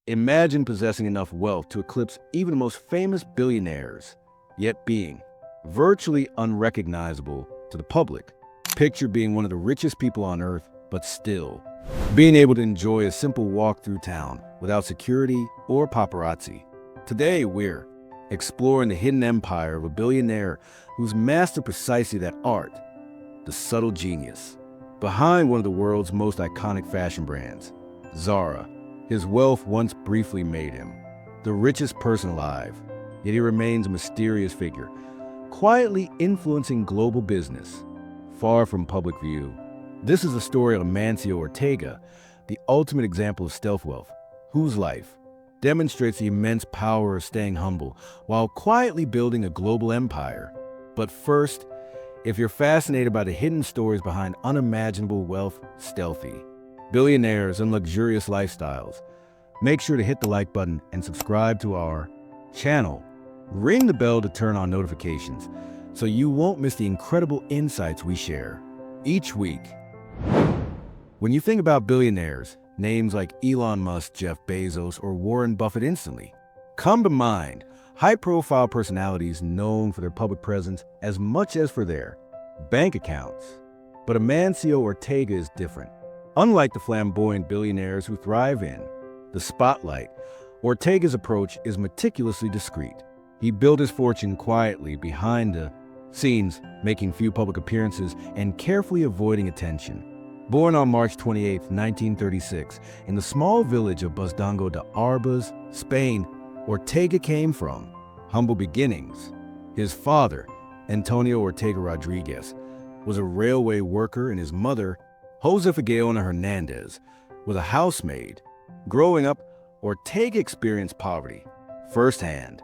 Imagine possessing enough wealth to eclipse even the most famous billionaires, yet being virtually unrecognizable to the public. Picture being one of the richest people on earth, but still being able to enjoy a simple walk through town without security or paparazzi. Today, we're exploring the hidden empire of a billionaire who's mastered precisely that art, the subtle genius behind one of the world's most iconic fashion brands, Zara. His wealth once briefly made him the richest person alive, yet he remains a mysterious figure, quietly influencing global business, far from public view. This is the story of Amancio Ortega, the ultimate example of stealth wealth, whose life demonstrates the immense power of staying humble while quietly building a global empire. But first, if you're fascinated by the hidden stories behind unimaginable wealth, stealthy billionaires, and luxurious lifestyles, make sure to hit the like button and subscribe to our channel. Ring the bell to turn on notifications so you won't miss the incredible insights we share each week. When you think about billionaires, names like Elon Musk, Jeff Bezos, or Warren Buffett instantly come to mind. High-profile personalities known for their public presence as much as for their bank accounts. But Amancio Ortega is different. Unlike the flamboyant billionaires who thrive in the spotlight, Ortega's approach is meticulously discreet. He built his fortune quietly behind the scenes, making few public appearances and carefully avoiding attention. Born on March 28, 1936, in the small village of Busdango de Arbas, Spain, Ortega came from humble beginnings. His father, Antonio Ortega Rodriguez, was a railway worker, and his mother, Josefa Gaona Hernandez, was a housemaid. Growing up, Ortega experienced poverty firsthand,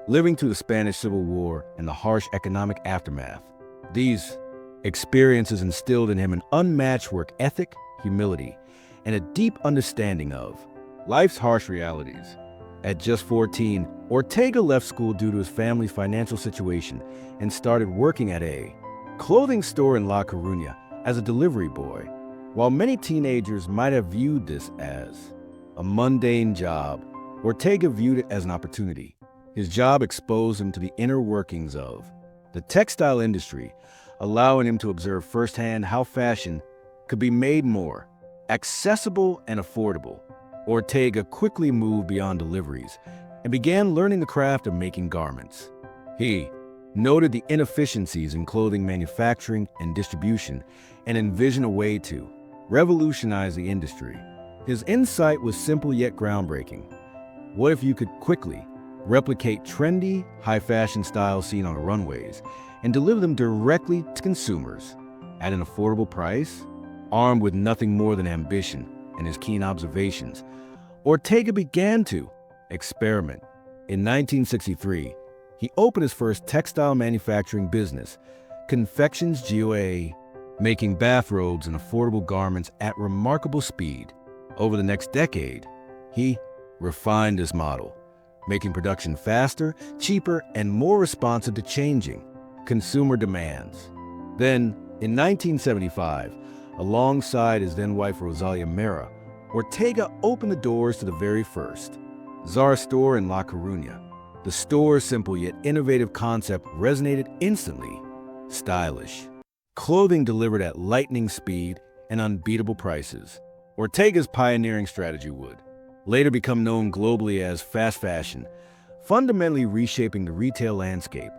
living through the Spanish Civil War and the harsh economic aftermath. These experiences instilled in him an unmatched work ethic, humility, and a deep understanding of life's harsh realities. At just 14, Ortega left school due to his family's financial situation and started working at a clothing store in La Coruña as a delivery boy. While many teenagers might have viewed this as a mundane job, Ortega viewed it as an opportunity. His job exposed him to the inner workings of the textile industry, allowing him to observe firsthand how fashion could be made more accessible and affordable. Ortega quickly moved beyond deliveries and began learning the craft of making garments. He noted the inefficiencies in clothing manufacturing and distribution and envisioned a way to revolutionize the industry. His insight was simple yet groundbreaking. What if you could quickly replicate trendy, high-fashion styles seen on runways and deliver them directly to consumers at an affordable price? Armed with nothing more than ambition and his keen observations, Ortega began to experiment. In 1963, he opened his first textile manufacturing business, Confections GOA, making bathrobes and affordable garments at remarkable speed. Over the next decade, he refined his model, making production faster, cheaper, and more responsive to changing consumer demands. Then, in 1975, alongside his then-wife Rosalia Mera, Ortega opened the doors to the very first Zara store in La Coruña. The store's simple yet innovative concept resonated instantly. Stylish clothing delivered at lightning speed and unbeatable prices. Ortega's pioneering strategy would later become known globally as fast fashion, fundamentally reshaping the retail landscape.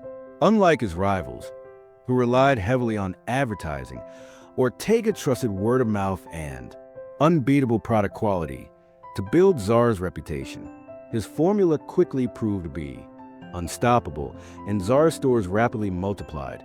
Unlike his rivals, who relied heavily on advertising, Ortega trusted word of mouth and unbeatable product quality to build Zara's reputation. His formula quickly proved to be unstoppable, and Zara stores rapidly multiplied,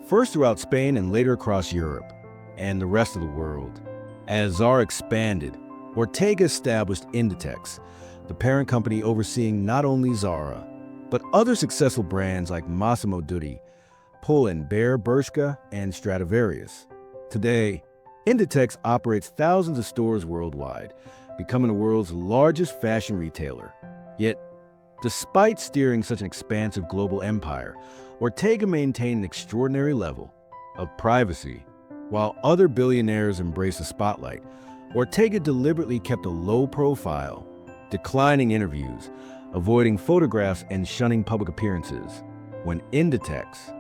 first throughout Spain and later across Europe and the rest of the world. As Zara expanded, Ortega established Inditex, the parent company overseeing not only Zara, but other successful brands like Massimo Dutti, Pull&Bear, Bershka, and Stradivarius. Today, Inditex operates thousands of stores worldwide, becoming the world's largest fashion retailer. Yet, despite steering such an expansive global empire, Ortega maintained an extraordinary level of privacy. While other billionaires embraced the spotlight, Ortega deliberately kept a low profile, declining interviews, avoiding photographs, and shunning public appearances. When Inditex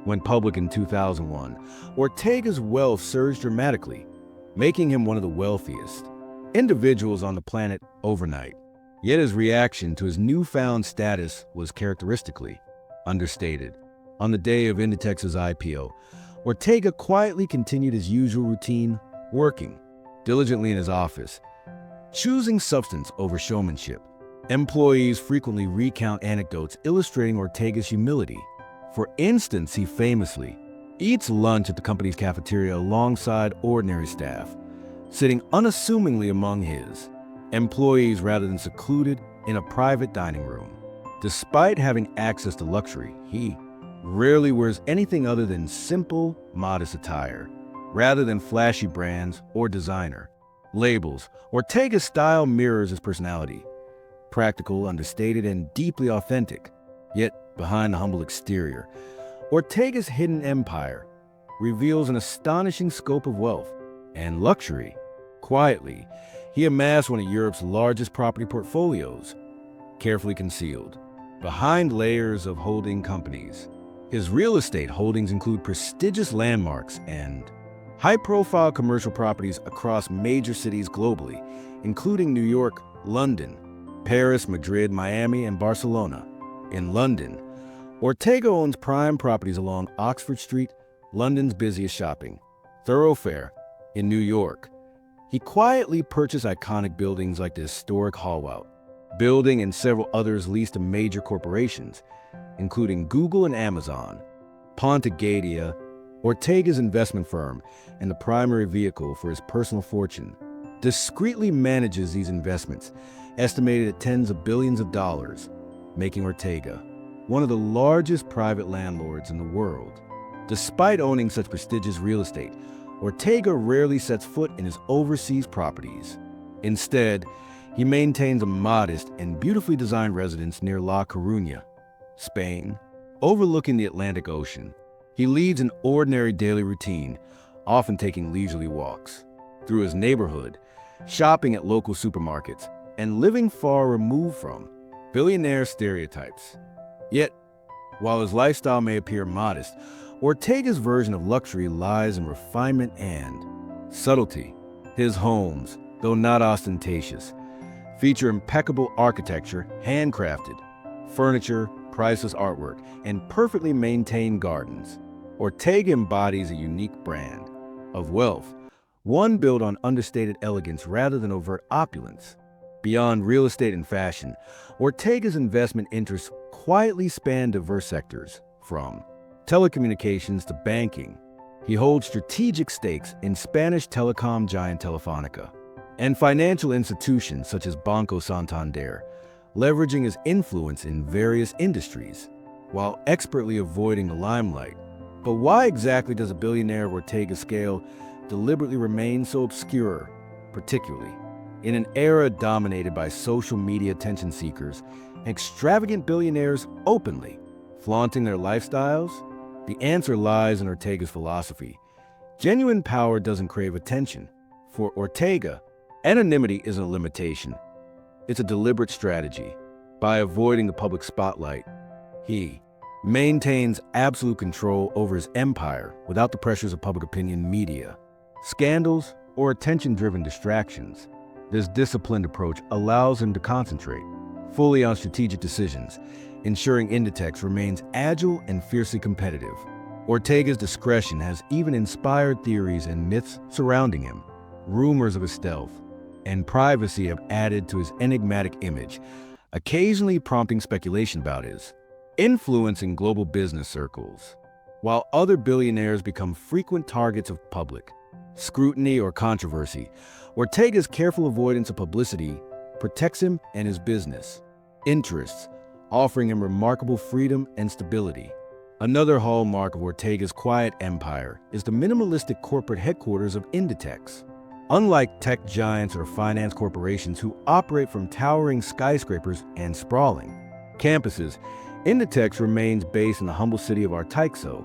went public in 2001, Ortega's wealth surged dramatically, making him one of the wealthiest individuals on the planet overnight. Yet his reaction to his newfound status was characteristically understated. On the day of Inditex's IPO, Ortega quietly continued his usual routine, working diligently in his office, choosing substance over showmanship. Employees frequently recount anecdotes illustrating Ortega's humility. For instance, he famously eats lunch at the company's cafeteria alongside ordinary staff, sitting unassumingly among his employees rather than secluded in a private dining room. Despite having access to luxury, he rarely wears anything other than simple, modest attire, rather than flashy brands or designer labels. Ortega's style mirrors his personality, practical, understated, and deeply authentic. Yet, behind the humble exterior, Ortega's hidden empire reveals an astonishing scope of wealth and luxury. Quietly, he amassed one of Europe's largest property portfolios, carefully concealed behind layers of holding companies. His real estate holdings include prestigious landmarks and high-profile commercial properties across major cities globally, including New York, London, Paris, Madrid, Miami, and Barcelona. In London, Ortega owns prime properties along Oxford Street, London's busiest shopping thoroughfare. In New York, he quietly purchased iconic buildings like the historic Hallwell building and several others leased to major corporations, including Google and Amazon. Ponte Gadea, Ortega's investment firm and the primary vehicle for his personal fortune, discreetly manages these investments, estimated at tens of billions of dollars, making Ortega one of the largest private landlords in the world. Despite owning such prestigious real estate, Ortega rarely sets foot in his overseas properties. Instead, he maintains a modest and beautifully designed residence near La Coruña, Spain, overlooking the Atlantic Ocean. He leads an ordinary daily routine, often taking leisurely walks through his neighborhood, shopping at local supermarkets, and living far removed from billionaire stereotypes. Yet, while his lifestyle may appear modest, Ortega's version of luxury lies in refinement and subtlety. His homes, though not ostentatious, feature impeccable architecture, handcrafted furniture, priceless artwork, and perfectly maintained gardens. Ortega embodies a unique brand of wealth, one built on understated elegance rather than overt opulence. Beyond real estate and fashion, Ortega's investment interests quietly span diverse sectors, from telecommunications to banking. He holds strategic stakes in Spanish telecom giant Telefónica and financial institutions such as Banco Santander, leveraging his influence in various industries while expertly avoiding the limelight. But why exactly does a billionaire of Ortega's scale deliberately remain so obscure, particularly in an era dominated by social media attention seekers and extravagant billionaires openly flaunting their lifestyles? The answer lies in Ortega's philosophy. Genuine power doesn't crave attention. For Ortega, anonymity isn't a limitation. It's a deliberate strategy. By avoiding the public spotlight, he maintains absolute control over his empire without the pressures of public opinion, media, scandals, or attention-driven distractions. This disciplined approach allows him to concentrate fully on strategic decisions, ensuring Inditex remains agile and fiercely competitive. Ortega's discretion has even inspired theories and myths surrounding him. Rumors of his stealth and privacy have added to his enigmatic image, occasionally prompting speculation about his influence in global business circles. While other billionaires become frequent targets of public scrutiny or controversy, Ortega's careful avoidance of publicity protects him and his business interests, offering him remarkable freedom and stability. Another hallmark of Ortega's quiet empire is the minimalistic corporate headquarters of Inditex. Unlike tech giants or finance corporations who operate from towering skyscrapers and sprawling campuses, Inditex remains based in the humble city of Arteixo,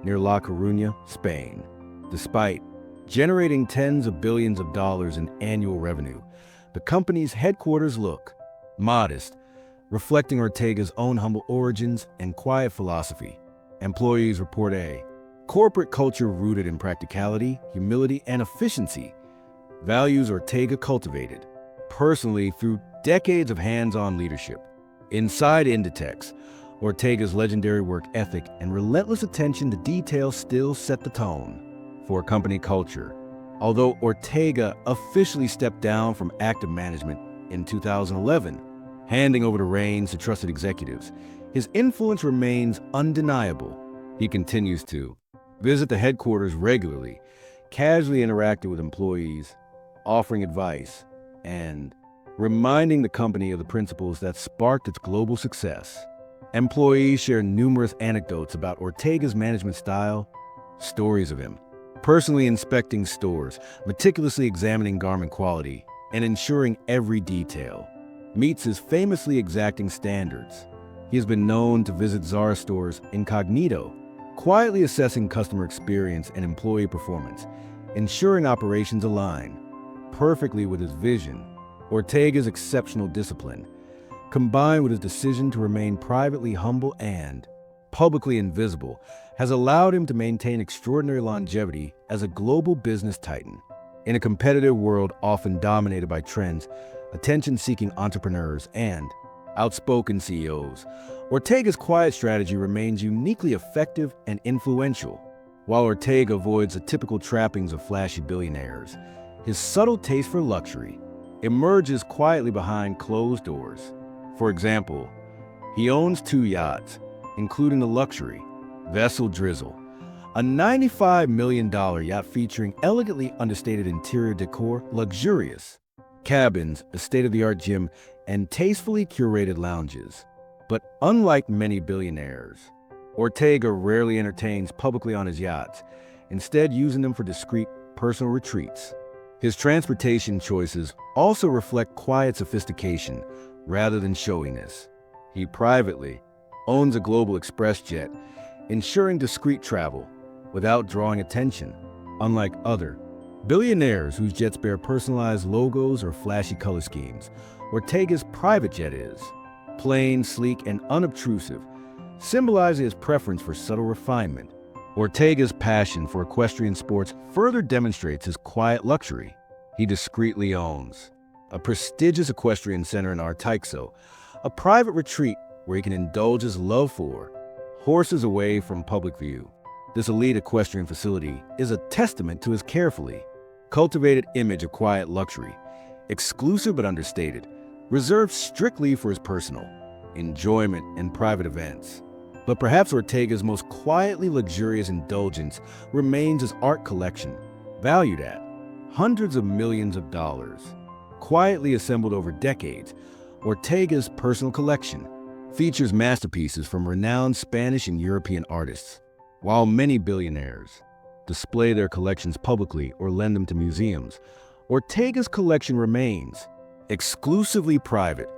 near La Coruña, Spain. Despite generating tens of billions of dollars in annual revenue, the company's headquarters look Modest, reflecting Ortega's own humble origins and quiet philosophy. Employees report a corporate culture rooted in practicality, humility, and efficiency. Values Ortega cultivated personally through decades of hands-on leadership. Inside Inditex, Ortega's legendary work ethic and relentless attention to detail still set the tone for company culture. Although Ortega officially stepped down from active management in 2011, handing over the reins to trusted executives, his influence remains undeniable. He continues to visit the headquarters regularly, casually interacting with employees, offering advice, and reminding the company of the principles that sparked its global success. Employees share numerous anecdotes about Ortega's management style, stories of him personally inspecting stores, meticulously examining garment quality, and ensuring every detail meets his famously exacting standards. He has been known to visit Zara stores incognito, quietly assessing customer experience and employee performance, ensuring operations align perfectly with his vision. Ortega's exceptional discipline, combined with his decision to remain privately humble and publicly invisible, has allowed him to maintain extraordinary longevity as a global business titan. In a competitive world often dominated by trends, attention-seeking entrepreneurs, and outspoken CEOs, Ortega's quiet strategy remains uniquely effective and influential. While Ortega avoids the typical trappings of flashy billionaires, his subtle taste for luxury emerges quietly behind closed doors. For example, he owns 2 yachts, including the luxury Vessel Drizzle, a $95 million yacht featuring elegantly understated interior decor, luxurious cabins, a state-of-the-art gym, and tastefully curated lounges. But unlike many billionaires, Ortega rarely entertains publicly on his yachts, instead using them for discreet personal retreats. His transportation choices also reflect quiet sophistication rather than showiness. He privately owns a global express jet, ensuring discreet travel without drawing attention. Unlike other billionaires whose jets bear personalized logos or flashy color schemes, Ortega's private jet is plain, sleek, and unobtrusive, symbolizing his preference for subtle refinement. Ortega's passion for equestrian sports further demonstrates his quiet luxury. He discreetly owns a prestigious equestrian center in Arteixo, a private retreat where he can indulge his love for horses away from public view. This elite equestrian facility is a testament to his carefully cultivated image of quiet luxury, exclusive but understated, reserved strictly for his personal enjoyment and private events. But perhaps Ortega's most quietly luxurious indulgence remains his art collection, valued at hundreds of millions of dollars. Quietly assembled over decades, Ortega's personal collection features masterpieces from renowned Spanish and European artists. While many billionaires display their collections publicly or lend them to museums, Ortega's collection remains exclusively private,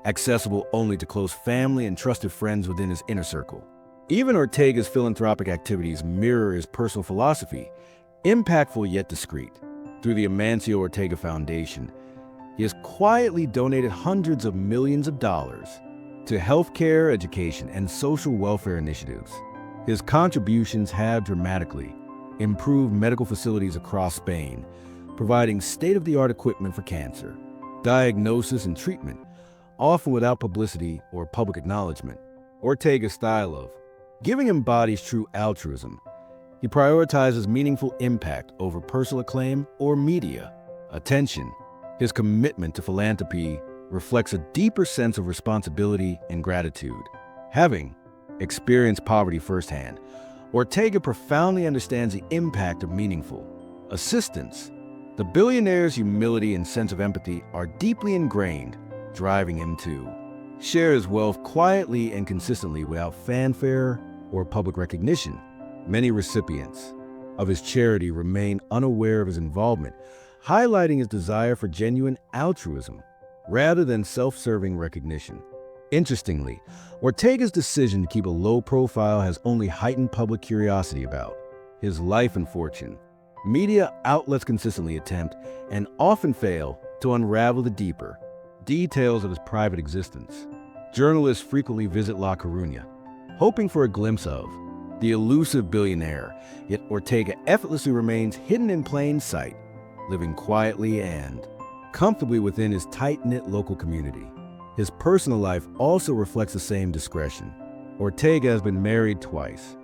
accessible only to close family and trusted friends within his inner circle. Even Ortega's philanthropic activities mirror his personal philosophy, impactful yet discreet. Through the Amancio Ortega Foundation, he has quietly donated hundreds of millions of dollars to healthcare, education, and social welfare initiatives. His contributions have dramatically improved medical facilities across Spain, providing state-of-the-art equipment for cancer diagnosis and treatment, often without publicity or public acknowledgement. Ortega's style of giving embodies true altruism. He prioritizes meaningful impact over personal acclaim or media attention. His commitment to philanthropy reflects a deeper sense of responsibility and gratitude. Having experienced poverty firsthand, Ortega profoundly understands the impact of meaningful assistance. The billionaire's humility and sense of empathy are deeply ingrained, driving him to share his wealth quietly and consistently without fanfare or public recognition. Many recipients of his charity remain unaware of his involvement, highlighting his desire for genuine altruism rather than self-serving recognition. Interestingly, Ortega's decision to keep a low profile has only heightened public curiosity about his life and fortune. Media outlets consistently attempt and often fail to unravel the deeper, details of his private existence. Journalists frequently visit La Coruña, hoping for a glimpse of the elusive billionaire, yet Ortega effortlessly remains hidden in plain sight, living quietly and comfortably within his tight-knit local community. His personal life also reflects the same discretion. Ortega has been married twice.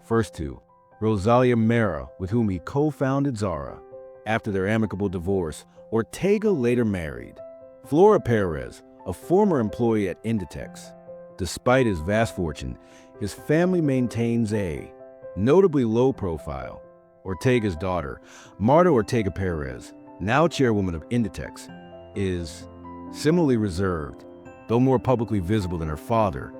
First to Rosalia Mera, with whom he co-founded Zara. After their amicable divorce, Ortega later married Flora Perez, a former employee at Inditex. Despite his vast fortune, his family maintains a notably low profile. Ortega's daughter, Marta Ortega Perez, now chairwoman of Inditex, is similarly reserved. Though more publicly visible than her father,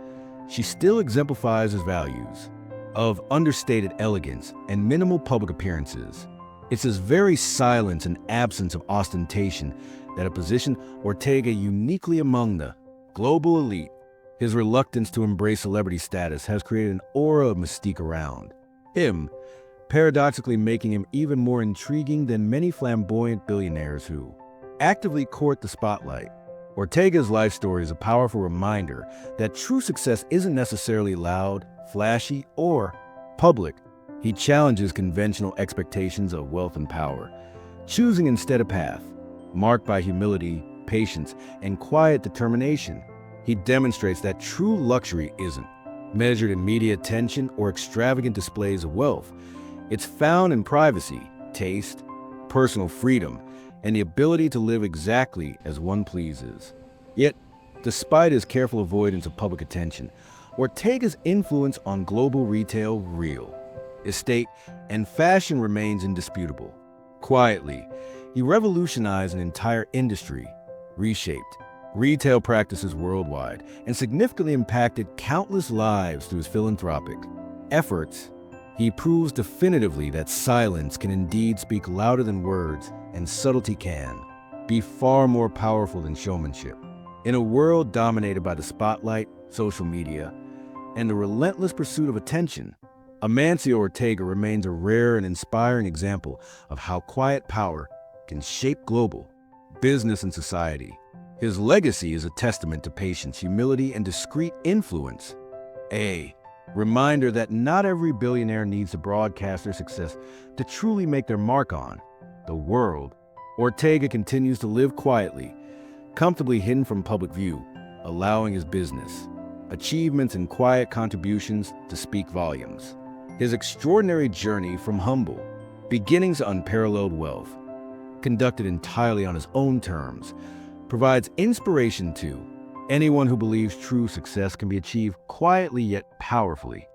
she still exemplifies his values of understated elegance and minimal public appearances. It's his very silence and absence of ostentation that have positioned Ortega uniquely among the global elite. His reluctance to embrace celebrity status has created an aura of mystique around him, paradoxically making him even more intriguing than many flamboyant billionaires who actively court the spotlight. Ortega's life story is a powerful reminder that true success isn't necessarily loud, flashy, or public. He challenges conventional expectations of wealth and power, choosing instead a path marked by humility, patience, and quiet determination. He demonstrates that true luxury isn't measured in media attention or extravagant displays of wealth. It's found in privacy, taste, personal freedom, and the ability to live exactly as one pleases. Yet, despite his careful avoidance of public attention, Ortega's influence on global retail, real estate, and fashion remains indisputable. Quietly, he revolutionized an entire industry, reshaped retail practices worldwide, and significantly impacted countless lives through his philanthropic efforts. He proves definitively that silence can indeed speak louder than words, and subtlety can be far more powerful than showmanship. In a world dominated by the spotlight, social media, and the relentless pursuit of attention, Amancio Ortega remains a rare and inspiring example of how quiet power can shape global business and society. His legacy is a testament to patience, humility, and discreet influence. A reminder that not every billionaire needs to broadcast their success to truly make their mark on the world. Ortega continues to live quietly, comfortably hidden from public view, allowing his business, achievements, and quiet contributions to speak volumes. His extraordinary journey from humble beginnings to unparalleled wealth, conducted entirely on his own terms, provides inspiration to anyone who believes true success can be achieved quietly yet powerfully.